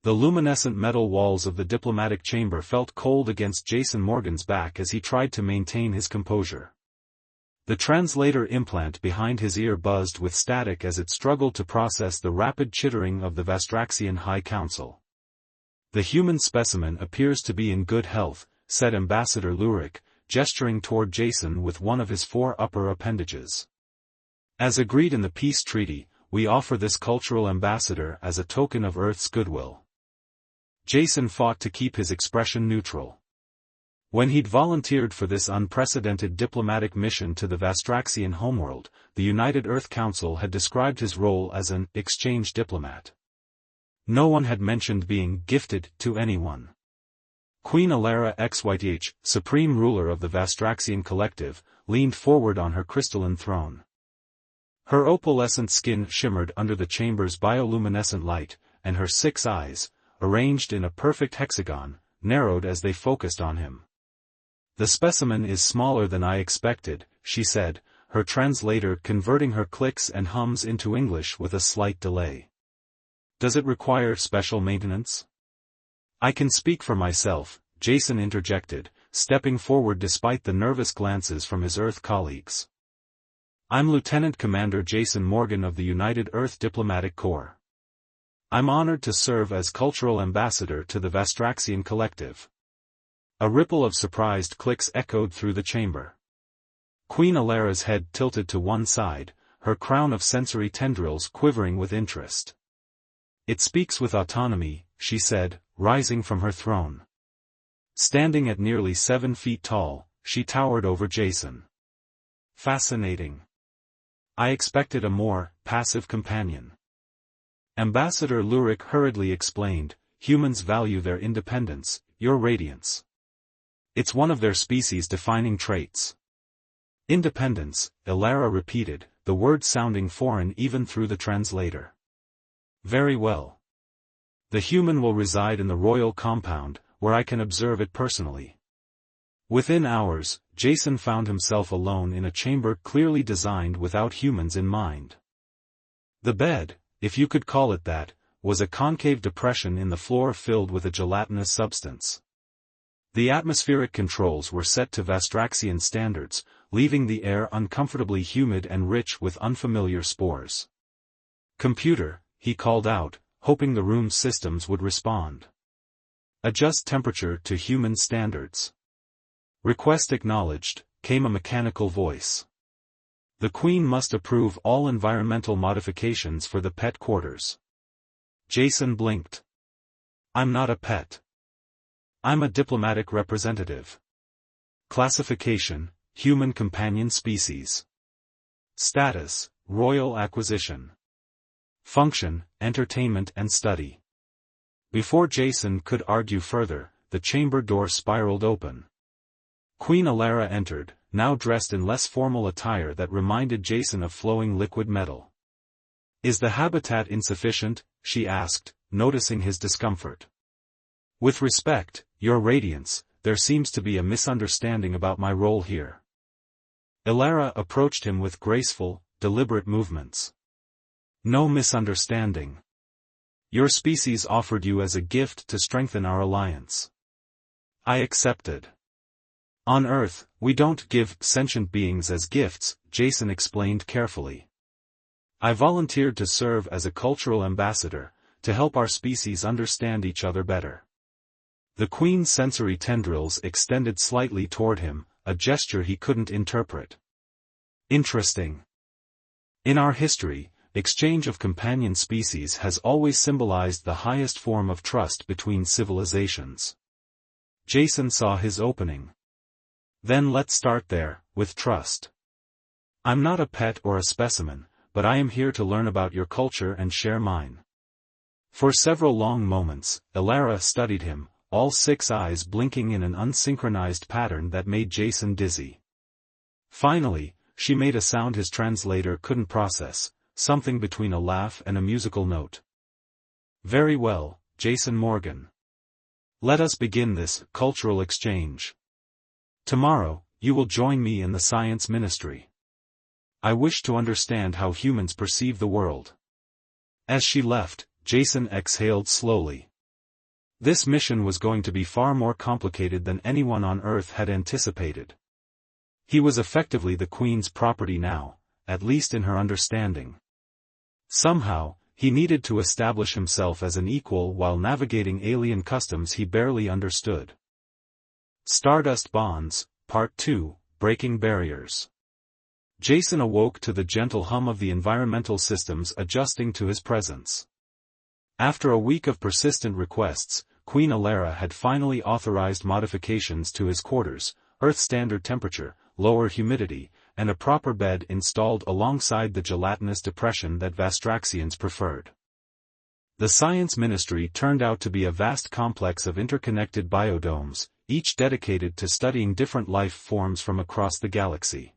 The luminescent metal walls of the diplomatic chamber felt cold against Jason Morgan's back as he tried to maintain his composure. The translator implant behind his ear buzzed with static as it struggled to process the rapid chittering of the Vastraxian High Council. "The human specimen appears to be in good health," said Ambassador Lurick, gesturing toward Jason with one of his 4 upper appendages. "As agreed in the peace treaty, we offer this cultural ambassador as a token of Earth's goodwill." Jason fought to keep his expression neutral. When he'd volunteered for this unprecedented diplomatic mission to the Vastraxian homeworld, the United Earth Council had described his role as an exchange diplomat. No one had mentioned being gifted to anyone. Queen Alara XYTH, supreme ruler of the Vastraxian collective, leaned forward on her crystalline throne. Her opalescent skin shimmered under the chamber's bioluminescent light, and her 6 eyes, arranged in a perfect hexagon, narrowed as they focused on him. "The specimen is smaller than I expected," she said, her translator converting her clicks and hums into English with a slight delay. "Does it require special maintenance?" "I can speak for myself," Jason interjected, stepping forward despite the nervous glances from his Earth colleagues. "I'm Lieutenant Commander Jason Morgan of the United Earth Diplomatic Corps. I'm honored to serve as cultural ambassador to the Vastraxian collective." A ripple of surprised clicks echoed through the chamber. Queen Alara's head tilted to one side, her crown of sensory tendrils quivering with interest. "It speaks with autonomy," she said, rising from her throne. Standing at nearly 7 feet tall, she towered over Jason. "Fascinating. I expected a more passive companion." Ambassador Lurick hurriedly explained, "Humans value their independence, your radiance. It's one of their species-defining traits." "Independence," Alara repeated, the word sounding foreign even through the translator. "Very well. The human will reside in the royal compound, where I can observe it personally." Within hours, Jason found himself alone in a chamber clearly designed without humans in mind. The bed, if you could call it that, was a concave depression in the floor filled with a gelatinous substance. The atmospheric controls were set to Vastraxian standards, leaving the air uncomfortably humid and rich with unfamiliar spores. "Computer," he called out, hoping the room's systems would respond. "Adjust temperature to human standards." "Request acknowledged," came a mechanical voice. "The Queen must approve all environmental modifications for the pet quarters." Jason blinked. "I'm not a pet. I'm a diplomatic representative. Classification, human companion species. Status, royal acquisition. Function, entertainment and study." Before Jason could argue further, the chamber door spiraled open. Queen Alara entered, now dressed in less formal attire that reminded Jason of flowing liquid metal. "Is the habitat insufficient?" she asked, noticing his discomfort. "With respect, Your Radiance, there seems to be a misunderstanding about my role here." Alara approached him with graceful, deliberate movements. "No misunderstanding. Your species offered you as a gift to strengthen our alliance. I accepted. On Earth, we don't give sentient beings as gifts," Jason explained carefully. "I volunteered to serve as a cultural ambassador, to help our species understand each other better." The Queen's sensory tendrils extended slightly toward him, a gesture he couldn't interpret. "Interesting. In our history, exchange of companion species has always symbolized the highest form of trust between civilizations." Jason saw his opening. "Then let's start there, with trust. I'm not a pet or a specimen, but I am here to learn about your culture and share mine." For several long moments, Alara studied him, all 6 eyes blinking in an unsynchronized pattern that made Jason dizzy. Finally, she made a sound his translator couldn't process, something between a laugh and a musical note. "Very well, Jason Morgan. Let us begin this cultural exchange. Tomorrow, you will join me in the Science Ministry. I wish to understand how humans perceive the world." As she left, Jason exhaled slowly. This mission was going to be far more complicated than anyone on Earth had anticipated. He was effectively the Queen's property now, at least in her understanding. Somehow, he needed to establish himself as an equal while navigating alien customs he barely understood. Stardust Bonds, Part 2, Breaking Barriers. Jason awoke to the gentle hum of the environmental systems adjusting to his presence. After a week of persistent requests, Queen Alara had finally authorized modifications to his quarters, Earth standard temperature, lower humidity, and a proper bed installed alongside the gelatinous depression that Vastraxians preferred. The Science Ministry turned out to be a vast complex of interconnected biodomes, each dedicated to studying different life forms from across the galaxy.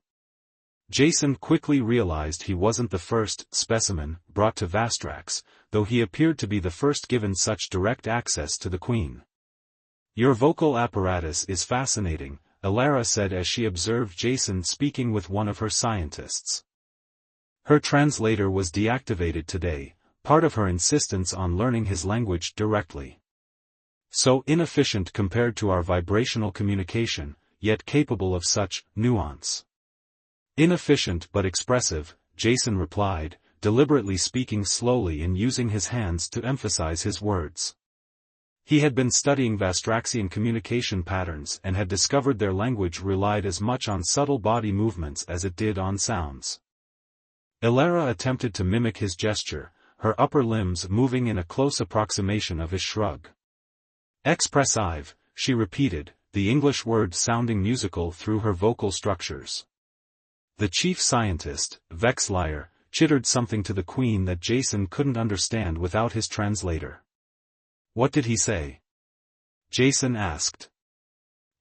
Jason quickly realized he wasn't the first specimen brought to Vastrax, though he appeared to be the first given such direct access to the Queen. "Your vocal apparatus is fascinating," Alara said as she observed Jason speaking with one of her scientists. Her translator was deactivated today, part of her insistence on learning his language directly. "So inefficient compared to our vibrational communication, yet capable of such nuance." "Inefficient but expressive," Jason replied, deliberately speaking slowly and using his hands to emphasize his words. He had been studying Vastraxian communication patterns and had discovered their language relied as much on subtle body movements as it did on sounds. Alara attempted to mimic his gesture, her upper limbs moving in a close approximation of his shrug. "Expressive," she repeated, the English word sounding musical through her vocal structures. The chief scientist, Vexlier, chittered something to the Queen that Jason couldn't understand without his translator. "What did he say?" Jason asked.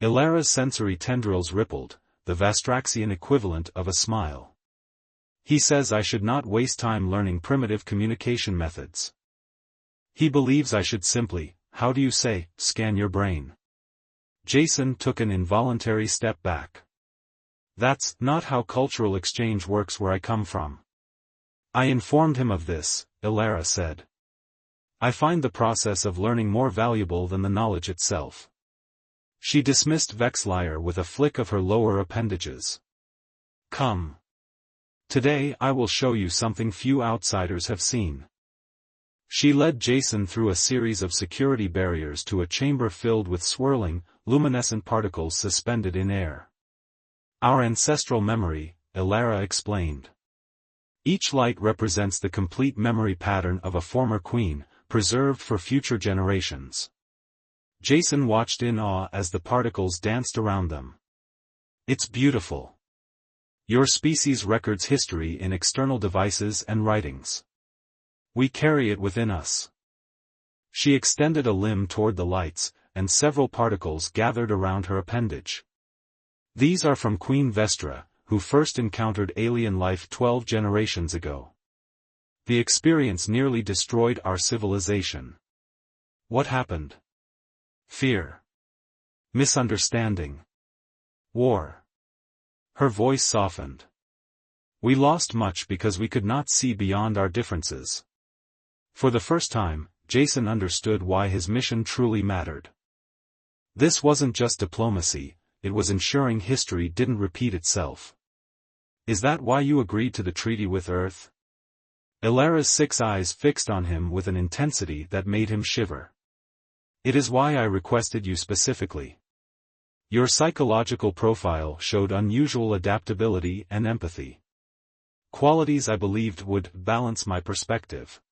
Alara's sensory tendrils rippled, the Vastraxian equivalent of a smile. "He says I should not waste time learning primitive communication methods. He believes I should simply, how do you say, scan your brain." Jason took an involuntary step back. "That's not how cultural exchange works where I come from." "I informed him of this," Alara said. "I find the process of learning more valuable than the knowledge itself." She dismissed Vexlier with a flick of her lower appendages. "Come. Today I will show you something few outsiders have seen." She led Jason through a series of security barriers to a chamber filled with swirling, luminescent particles suspended in air. "Our ancestral memory," Alara explained. "Each light represents the complete memory pattern of a former queen, preserved for future generations." Jason watched in awe as the particles danced around them. "It's beautiful. Your species records history in external devices and writings. We carry it within us." She extended a limb toward the lights, and several particles gathered around her appendage. "These are from Queen Vestra, who first encountered alien life 12 generations ago. The experience nearly destroyed our civilization." "What happened?" "Fear. Misunderstanding. War." Her voice softened. "We lost much because we could not see beyond our differences." For the first time, Jason understood why his mission truly mattered. This wasn't just diplomacy, it was ensuring history didn't repeat itself. "Is that why you agreed to the treaty with Earth?" Alara's 6 eyes fixed on him with an intensity that made him shiver. "It is why I requested you specifically. Your psychological profile showed unusual adaptability and empathy. Qualities I believed would balance my perspective."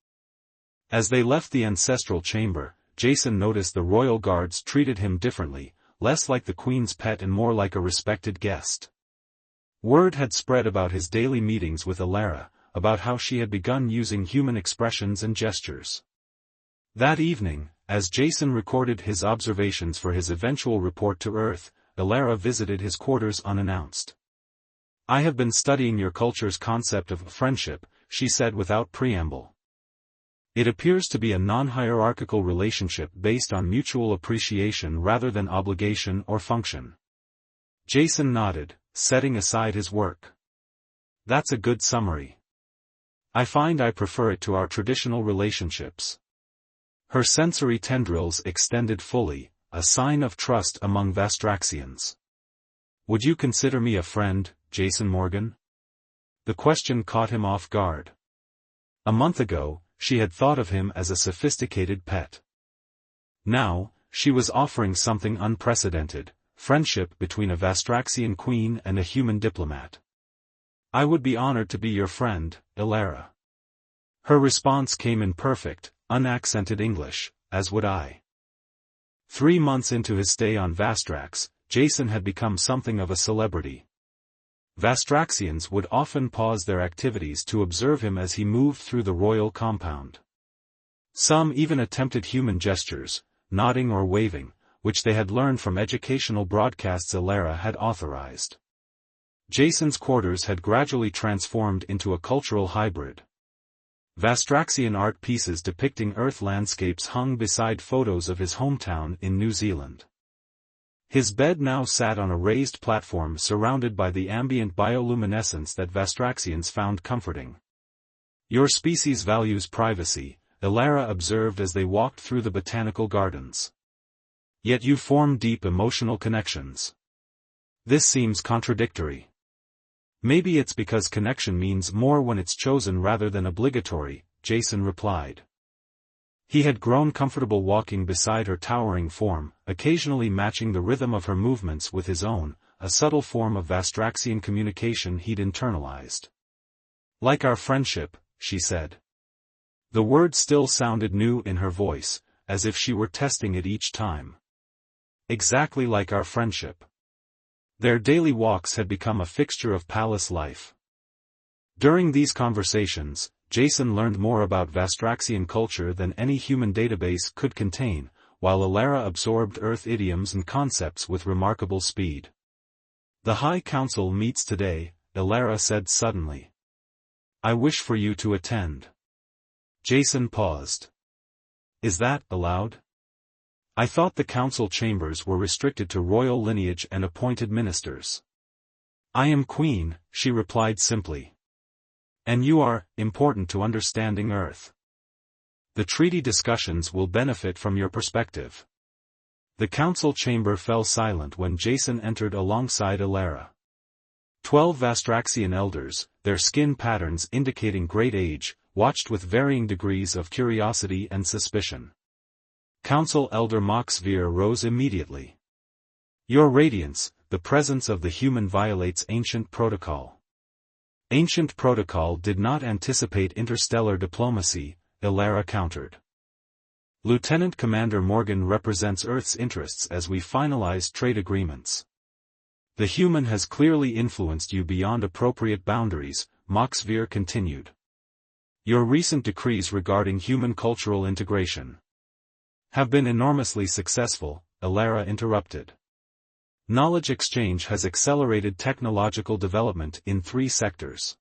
As they left the ancestral chamber, Jason noticed the royal guards treated him differently, less like the Queen's pet and more like a respected guest. Word had spread about his daily meetings with Alara, about how she had begun using human expressions and gestures. That evening, as Jason recorded his observations for his eventual report to Earth, Alara visited his quarters unannounced. "I have been studying your culture's concept of friendship," she said without preamble. "It appears to be a non-hierarchical relationship based on mutual appreciation rather than obligation or function." Jason nodded, setting aside his work. "That's a good summary. I find I prefer it to our traditional relationships." Her sensory tendrils extended fully, a sign of trust among Vastraxians. "Would you consider me a friend, Jason Morgan?" The question caught him off guard. A month ago, she had thought of him as a sophisticated pet. Now, she was offering something unprecedented, friendship between a Vastraxian queen and a human diplomat. "I would be honored to be your friend, Elara." Her response came in perfect, unaccented English, "as would I." 3 months into his stay on Vastrax, Jason had become something of a celebrity. Vastraxians would often pause their activities to observe him as he moved through the royal compound. Some even attempted human gestures, nodding or waving, which they had learned from educational broadcasts Elara had authorized. Jason's quarters had gradually transformed into a cultural hybrid. Vastraxian art pieces depicting Earth landscapes hung beside photos of his hometown in New Zealand. His bed now sat on a raised platform surrounded by the ambient bioluminescence that Vastraxians found comforting. "Your species values privacy," Elara observed as they walked through the botanical gardens. "Yet you form deep emotional connections. This seems contradictory." "Maybe it's because connection means more when it's chosen rather than obligatory," Jason replied. He had grown comfortable walking beside her towering form, occasionally matching the rhythm of her movements with his own, a subtle form of Vastraxian communication he'd internalized. "Like our friendship," she said. The word still sounded new in her voice, as if she were testing it each time. "Exactly like our friendship." Their daily walks had become a fixture of palace life. During these conversations, Jason learned more about Vastraxian culture than any human database could contain, while Elara absorbed Earth idioms and concepts with remarkable speed. "The High Council meets today," Elara said suddenly. "I wish for you to attend." Jason paused. "Is that allowed? I thought the council chambers were restricted to royal lineage and appointed ministers." "I am queen," she replied simply. "And you are important to understanding Earth. The treaty discussions will benefit from your perspective." The council chamber fell silent when Jason entered alongside Elara. 12 Vastraxian elders, their skin patterns indicating great age, watched with varying degrees of curiosity and suspicion. Council Elder Moxvir rose immediately. "Your Radiance, the presence of the human violates ancient protocol." "Ancient protocol did not anticipate interstellar diplomacy," Elara countered. "Lieutenant Commander Morgan represents Earth's interests as we finalize trade agreements. The human has clearly influenced you beyond appropriate boundaries," Moxvir continued. "Your recent decrees regarding human cultural integration have been enormously successful," Elara interrupted. "Knowledge exchange has accelerated technological development in 3 sectors."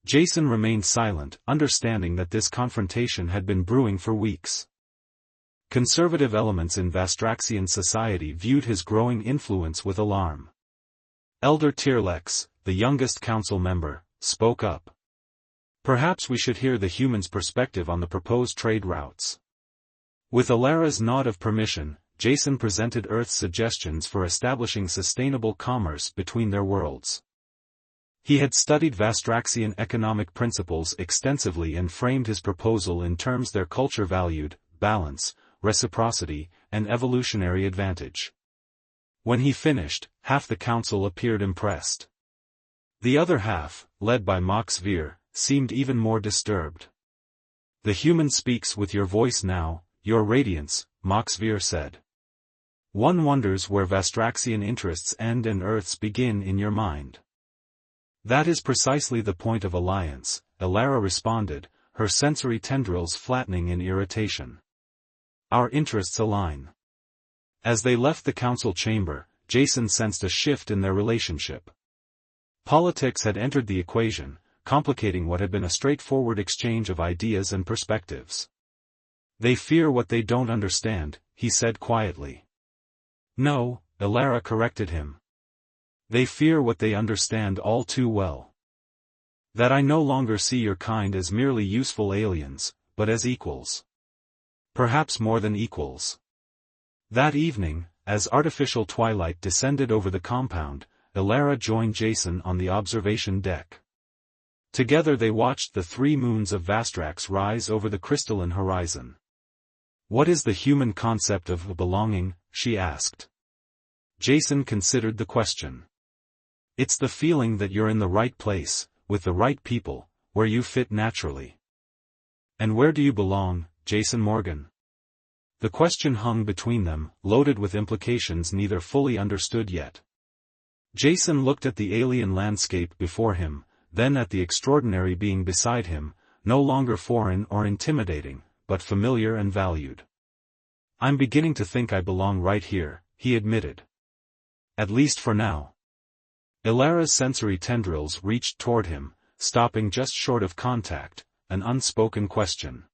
Jason remained silent, understanding that this confrontation had been brewing for weeks. Conservative elements in Vastraxian society viewed his growing influence with alarm. Elder Tirlex, the youngest council member, spoke up. "Perhaps we should hear the human's perspective on the proposed trade routes." With Elara's nod of permission, Jason presented Earth's suggestions for establishing sustainable commerce between their worlds. He had studied Vastraxian economic principles extensively and framed his proposal in terms their culture valued: balance, reciprocity, and evolutionary advantage. When he finished, half the council appeared impressed. The other half, led by Moxvir, seemed even more disturbed. "The human speaks with your voice now, Your Radiance," Moxvir said. "One wonders where Vastraxian interests end and Earth's begin in your mind." "That is precisely the point of alliance," Elara responded, her sensory tendrils flattening in irritation. "Our interests align." As they left the council chamber, Jason sensed a shift in their relationship. Politics had entered the equation, complicating what had been a straightforward exchange of ideas and perspectives. "They fear what they don't understand," he said quietly. "No," Elara corrected him. "They fear what they understand all too well. That I no longer see your kind as merely useful aliens, but as equals." Perhaps more than equals. That evening, as artificial twilight descended over the compound, Elara joined Jason on the observation deck. Together they watched the 3 moons of Vastrax rise over the crystalline horizon. "What is the human concept of belonging?" she asked. Jason considered the question. "It's the feeling that you're in the right place, with the right people, where you fit naturally." "And where do you belong, Jason Morgan?" The question hung between them, loaded with implications neither fully understood yet. Jason looked at the alien landscape before him, then at the extraordinary being beside him, no longer foreign or intimidating, but familiar and valued. "I'm beginning to think I belong right here," he admitted. "At least for now." Elara's sensory tendrils reached toward him, stopping just short of contact, an unspoken question.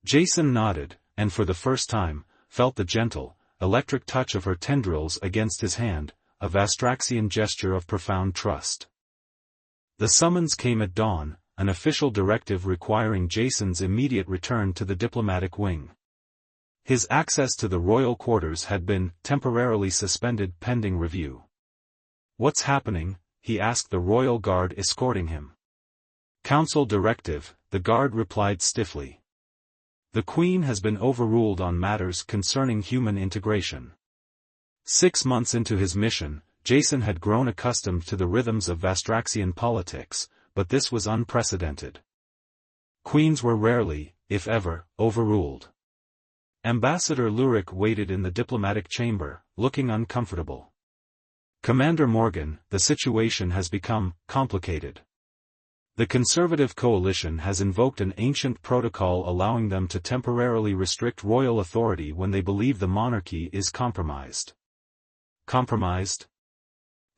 Jason nodded, and for the first time, felt the gentle, electric touch of her tendrils against his hand, a Vastraxian gesture of profound trust. The summons came at dawn, an official directive requiring Jason's immediate return to the diplomatic wing. His access to the royal quarters had been temporarily suspended pending review. "What's happening?" he asked the royal guard escorting him. "Council directive," the guard replied stiffly. "The Queen has been overruled on matters concerning human integration." 6 months into his mission, Jason had grown accustomed to the rhythms of Vastraxian politics, but this was unprecedented. Queens were rarely, if ever, overruled. Ambassador Lurik waited in the diplomatic chamber, looking uncomfortable. "Commander Morgan, the situation has become complicated. The Conservative Coalition has invoked an ancient protocol allowing them to temporarily restrict royal authority when they believe the monarchy is compromised." "Compromised?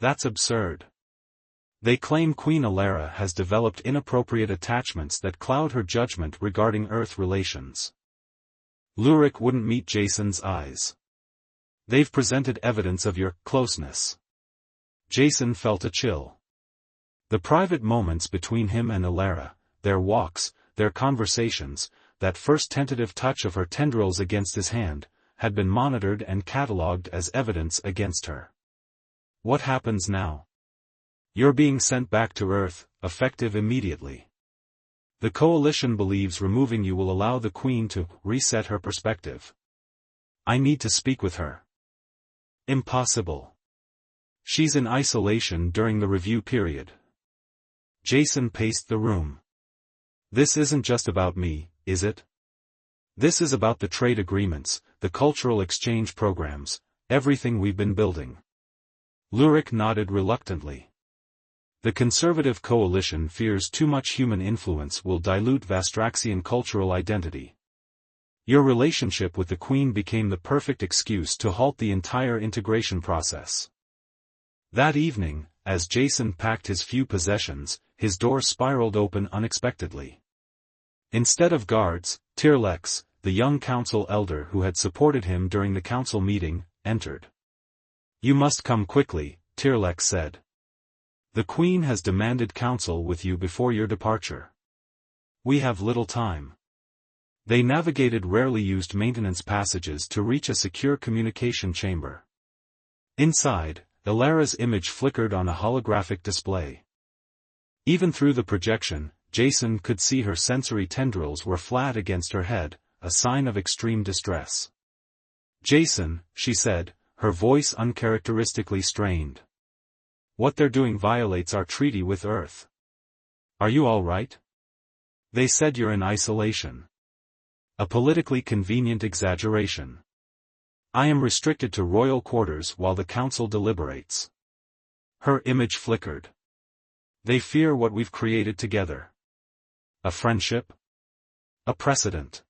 That's absurd. They claim Queen Elara has developed inappropriate attachments that cloud her judgment regarding Earth relations." Lurik wouldn't meet Jason's eyes. "They've presented evidence of your closeness." Jason felt a chill. The private moments between him and Elara, their walks, their conversations, that first tentative touch of her tendrils against his hand, had been monitored and catalogued as evidence against her. "What happens now?" "You're being sent back to Earth, effective immediately. The Coalition believes removing you will allow the Queen to reset her perspective." "I need to speak with her." "Impossible. She's in isolation during the review period." Jason paced the room. "This isn't just about me, is it? This is about the trade agreements, the cultural exchange programs, everything we've been building." Lurik nodded reluctantly. "The Conservative Coalition fears too much human influence will dilute Vastraxian cultural identity. Your relationship with the Queen became the perfect excuse to halt the entire integration process." That evening, as Jason packed his few possessions, his door spiraled open unexpectedly. Instead of guards, Tirlex, the young council elder who had supported him during the council meeting, entered. "You must come quickly," Tirlex said. "The Queen has demanded counsel with you before your departure. We have little time." They navigated rarely used maintenance passages to reach a secure communication chamber. Inside, Elara's image flickered on a holographic display. Even through the projection, Jason could see her sensory tendrils were flat against her head, a sign of extreme distress. "Jason," she said, her voice uncharacteristically strained. "What they're doing violates our treaty with Earth. Are you all right? They said you're in isolation." A politically convenient exaggeration. "I am restricted to royal quarters while the council deliberates." Her image flickered. "They fear what we've created together. A friendship? A precedent."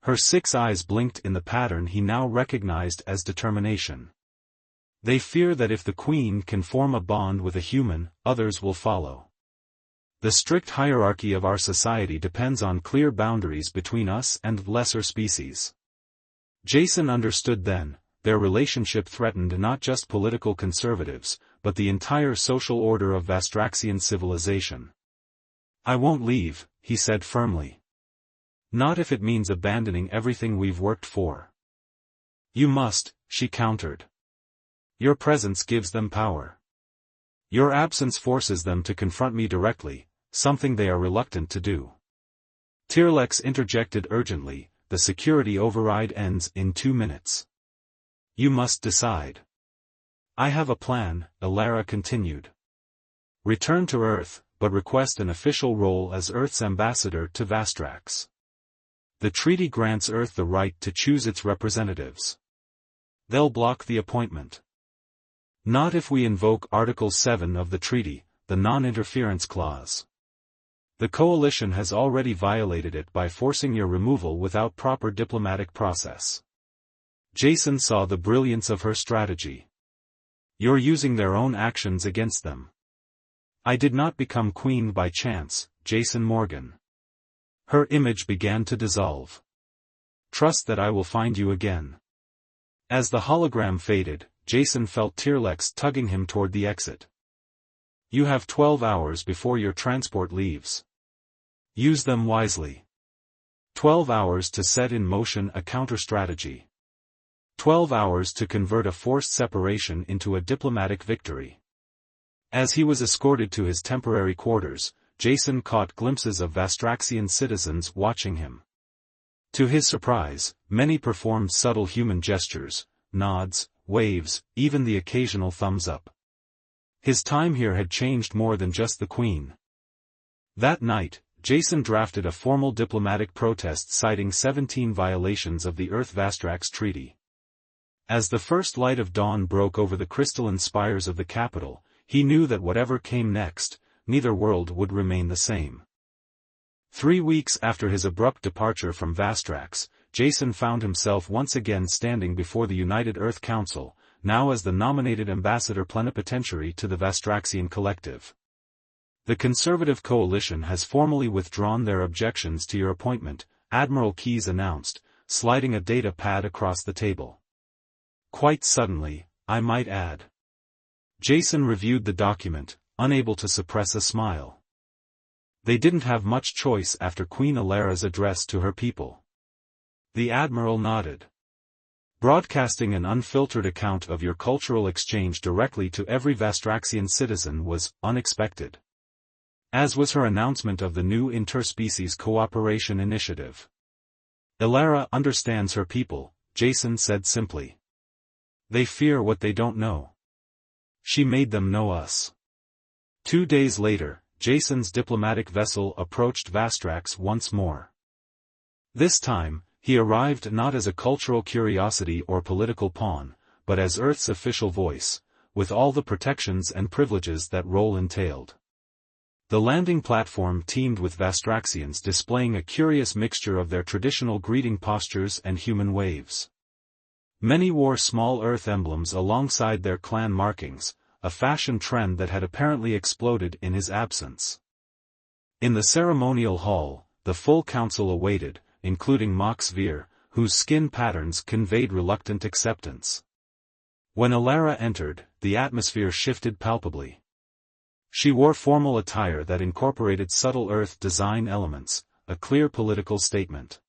Her 6 eyes blinked in the pattern he now recognized as determination. "They fear that if the Queen can form a bond with a human, others will follow. The strict hierarchy of our society depends on clear boundaries between us and lesser species." Jason understood then, their relationship threatened not just political conservatives, but the entire social order of Vastraxian civilization. "I won't leave," he said firmly. Not if it means abandoning everything we've worked for. You must, she countered. Your presence gives them power. Your absence forces them to confront me directly, something they are reluctant to do. Tirlex interjected urgently, the security override ends in 2 minutes. You must decide. I have a plan, Elara continued. Return to Earth, but request an official role as Earth's ambassador to Vastrax. The treaty grants Earth the right to choose its representatives. They'll block the appointment. Not if we invoke Article 7 of the treaty, the non-interference clause. The coalition has already violated it by forcing your removal without proper diplomatic process. Jason saw the brilliance of her strategy. You're using their own actions against them. I did not become queen by chance, Jason Morgan. Her image began to dissolve. Trust that I will find you again. As the hologram faded, Jason felt Tirlex tugging him toward the exit. You have 12 hours before your transport leaves. Use them wisely. 12 hours to set in motion a counter-strategy. 12 hours to convert a forced separation into a diplomatic victory. As he was escorted to his temporary quarters, Jason caught glimpses of Vastraxian citizens watching him. To his surprise, many performed subtle human gestures, nods, waves, even the occasional thumbs up. His time here had changed more than just the Queen. That night, Jason drafted a formal diplomatic protest citing 17 violations of the Earth-Vastrax Treaty. As the first light of dawn broke over the crystalline spires of the capital, he knew that whatever came next, neither world would remain the same. 3 weeks after his abrupt departure from Vastrax, Jason found himself once again standing before the United Earth Council, now as the nominated ambassador plenipotentiary to the Vastraxian Collective. The Conservative Coalition has formally withdrawn their objections to your appointment, Admiral Keyes announced, sliding a data pad across the table. Quite suddenly, I might add. Jason reviewed the document, unable to suppress a smile. They didn't have much choice after Queen Elara's address to her people. The Admiral nodded. Broadcasting an unfiltered account of your cultural exchange directly to every Vastraxian citizen was unexpected. As was her announcement of the new interspecies cooperation initiative. Elara understands her people, Jason said simply. They fear what they don't know. She made them know us. 2 days later, Jason's diplomatic vessel approached Vastrax once more. This time, he arrived not as a cultural curiosity or political pawn, but as Earth's official voice, with all the protections and privileges that role entailed. The landing platform teemed with Vastraxians displaying a curious mixture of their traditional greeting postures and human waves. Many wore small Earth emblems alongside their clan markings, a fashion trend that had apparently exploded in his absence. In the ceremonial hall, the full council awaited, including Mox Veer, whose skin patterns conveyed reluctant acceptance. When Elara entered, the atmosphere shifted palpably. She wore formal attire that incorporated subtle Earth design elements, a clear political statement.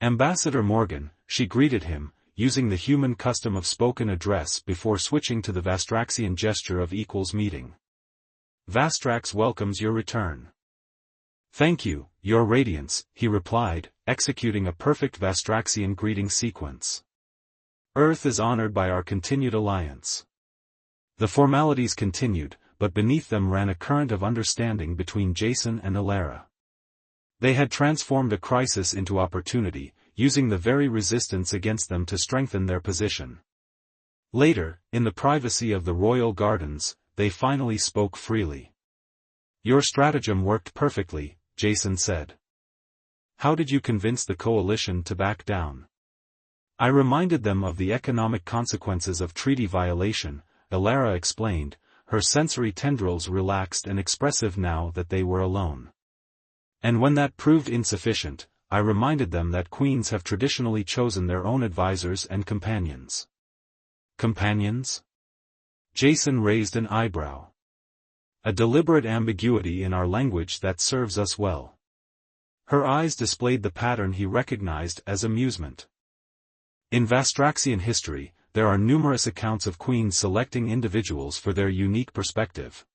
Ambassador Morgan, she greeted him, using the human custom of spoken address before switching to the Vastraxian gesture of equals meeting. Vastrax welcomes your return. Thank you, Your Radiance, he replied, executing a perfect Vastraxian greeting sequence. Earth is honored by our continued alliance. The formalities continued, but beneath them ran a current of understanding between Jason and Elara. They had transformed a crisis into opportunity, using the very resistance against them to strengthen their position. Later, in the privacy of the royal gardens, they finally spoke freely. Your stratagem worked perfectly, Jason said. How did you convince the coalition to back down? I reminded them of the economic consequences of treaty violation, Elara explained, her sensory tendrils relaxed and expressive now that they were alone. And when that proved insufficient, I reminded them that queens have traditionally chosen their own advisors and companions. Companions? Jason raised an eyebrow. A deliberate ambiguity in our language that serves us well. Her eyes displayed the pattern he recognized as amusement. In Vastraxian history, there are numerous accounts of queens selecting individuals for their unique perspective.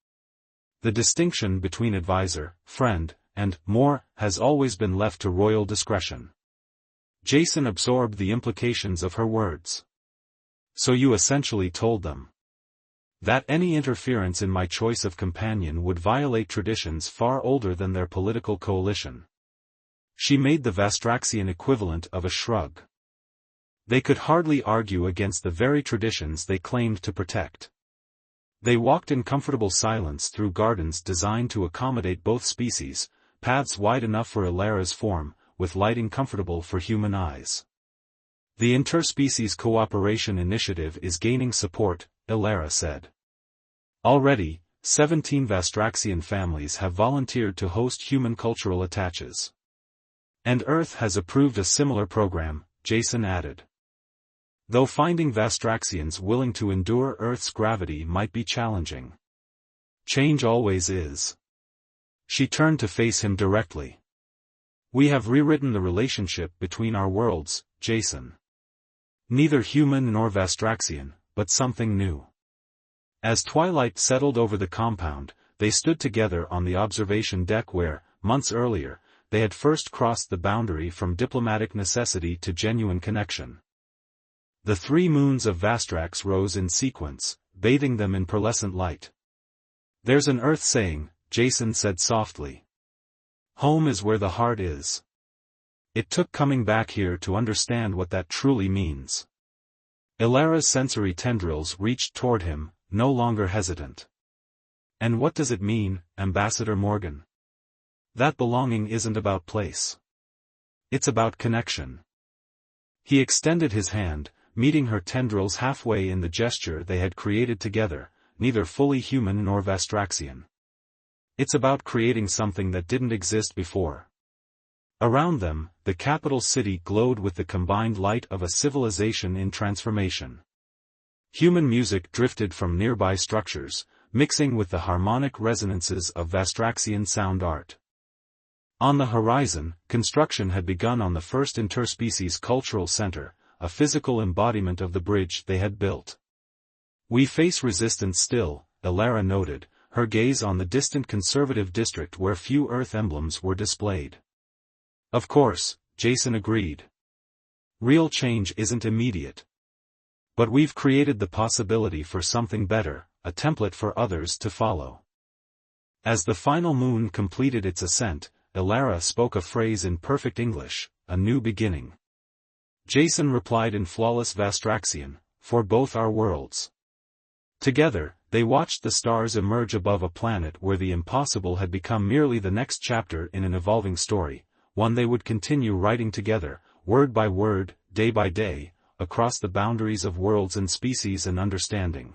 The distinction between advisor, friend, and more has always been left to royal discretion. Jason absorbed the implications of her words. So you essentially told them that any interference in my choice of companion would violate traditions far older than their political coalition. She made the Vastraxian equivalent of a shrug. They could hardly argue against the very traditions they claimed to protect. They walked in comfortable silence through gardens designed to accommodate both species, paths wide enough for Ilara's form, with lighting comfortable for human eyes. The interspecies cooperation initiative is gaining support, Ilara said. Already, 17 Vastraxian families have volunteered to host human cultural attaches. And Earth has approved a similar program, Jason added. Though finding Vastraxians willing to endure Earth's gravity might be challenging. Change always is. She turned to face him directly. We have rewritten the relationship between our worlds, Jason. Neither human nor Vastraxian, but something new. As twilight settled over the compound, they stood together on the observation deck where, months earlier, they had first crossed the boundary from diplomatic necessity to genuine connection. The 3 moons of Vastrax rose in sequence, bathing them in pearlescent light. There's an Earth saying, Jason said softly. Home is where the heart is. It took coming back here to understand what that truly means. Ilara's sensory tendrils reached toward him, no longer hesitant. And what does it mean, Ambassador Morgan? That belonging isn't about place. It's about connection. He extended his hand, meeting her tendrils halfway in the gesture they had created together, neither fully human nor Vastraxian. It's about creating something that didn't exist before. Around them, the capital city glowed with the combined light of a civilization in transformation. Human music drifted from nearby structures, mixing with the harmonic resonances of Vastraxian sound art. On the horizon, construction had begun on the first interspecies cultural center, a physical embodiment of the bridge they had built. We face resistance still, Ilara noted, her gaze on the distant conservative district where few Earth emblems were displayed. Of course, Jason agreed. Real change isn't immediate. But we've created the possibility for something better, a template for others to follow. As the final moon completed its ascent, Ilara spoke a phrase in perfect English, a new beginning. Jason replied in flawless Vastraxian, for both our worlds. Together, they watched the stars emerge above a planet where the impossible had become merely the next chapter in an evolving story, one they would continue writing together, word by word, day by day, across the boundaries of worlds and species and understanding.